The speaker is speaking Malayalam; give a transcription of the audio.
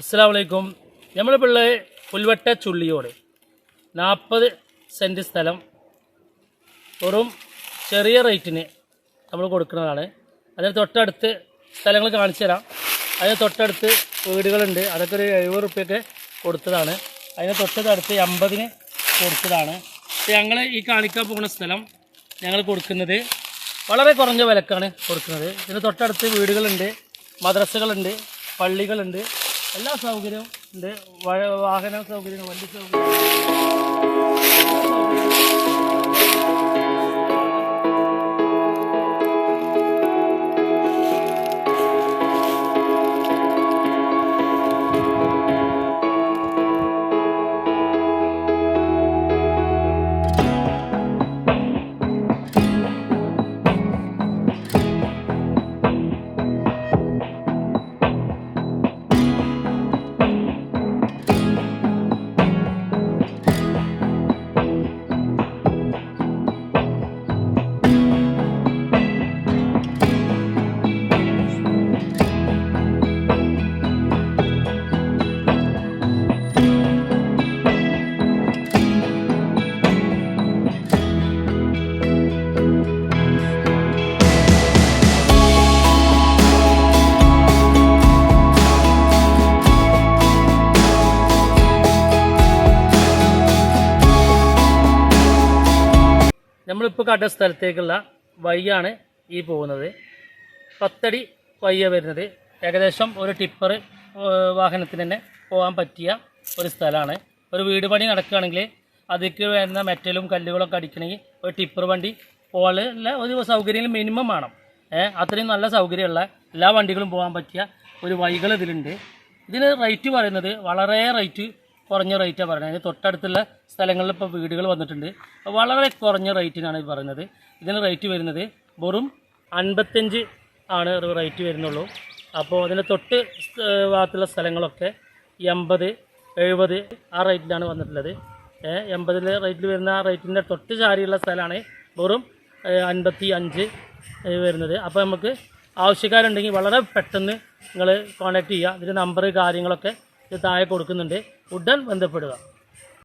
അസ്സലാമു അലൈക്കും. നമ്മളിപ്പോൾ ഉള്ളത് പുൽവട്ട ചുള്ളിയോട് 40 സെൻറ്റ് സ്ഥലം വെറും ചെറിയ റേറ്റിന് നമ്മൾ കൊടുക്കുന്നതാണ്. അതിന് തൊട്ടടുത്ത് സ്ഥലങ്ങൾ കാണിച്ചു തരാം. അതിന് തൊട്ടടുത്ത് വീടുകളുണ്ട്. അതൊക്കെ ഒരു 70 റുപ്യക്ക് കൊടുത്തതാണ്. അതിന് തൊട്ടടുത്ത് 80-ന് കൊടുത്തതാണ്. ഞങ്ങൾ ഈ കാണിക്കാൻ പോകുന്ന സ്ഥലം ഞങ്ങൾ കൊടുക്കുന്നത് വളരെ കുറഞ്ഞ വിലക്കാണ് കൊടുക്കുന്നത്. ഇതിന് തൊട്ടടുത്ത് വീടുകളുണ്ട്, മദ്രസകളുണ്ട്, പള്ളികളുണ്ട്, എല്ലാ സൗകര്യവും ഉണ്ട്. വാഹന സൗകര്യം, വണ്ടി സൗകര്യം. നമ്മളിപ്പോൾ കണ്ട സ്ഥലത്തേക്കുള്ള വഴിയാണ് ഈ പോകുന്നത്. 10 അടി വഴിയാണ് വരുന്നത്. ഏകദേശം ഒരു ടിപ്പർ വാഹനത്തിന് തന്നെ പോകാൻ പറ്റിയ ഒരു സ്ഥലമാണ്. ഒരു വീട് പണി നടക്കുകയാണെങ്കിൽ അതിലേക്ക് വരുന്ന മെറ്റലും കല്ലുകളൊക്കെ അടിക്കണമെങ്കിൽ ഒരു ടിപ്പർ വണ്ടി പോകാനുള്ള ഒരു സൗകര്യം മിനിമം വേണം. അത്രയും നല്ല സൗകര്യമുള്ള എല്ലാ വണ്ടികളും പോകാൻ പറ്റിയ ഒരു വഴികൾ ഇതിലുണ്ട്. ഇതിന് റേറ്റ് പറയുന്നത് വളരെ കുറഞ്ഞ റേറ്റാണ് പറയുന്നത്. തൊട്ടടുത്തുള്ള സ്ഥലങ്ങളിൽ ഇപ്പോൾ വീടുകൾ വന്നിട്ടുണ്ട്. വളരെ കുറഞ്ഞ റേറ്റിനാണ് ഇത് പറയുന്നത്. ഇതിന് റേറ്റ് വരുന്നത് വെറും 55 ആണ് റേറ്റ് വരുന്നുള്ളൂ. അപ്പോൾ അതിന് തൊട്ട് ഭാഗത്തുള്ള സ്ഥലങ്ങളൊക്കെ 80, 70 ആ റേറ്റിലാണ് വന്നിട്ടുള്ളത്. 80 റേറ്റിൽ വരുന്ന ആ റേറ്റിൻ്റെ തൊട്ട് ചാരിയുള്ള സ്ഥലമാണ് വെറും 55 വരുന്നത്. അപ്പോൾ നമുക്ക് ആവശ്യക്കാരുണ്ടെങ്കിൽ വളരെ പെട്ടെന്ന് നിങ്ങൾ കോൺടാക്റ്റ് ചെയ്യുക. ഇതിൻ്റെ നമ്പർ കാര്യങ്ങളൊക്കെ ഇത് താഴെ കൊടുക്കുന്നുണ്ട്. ഉടൻ ബന്ധപ്പെടുക.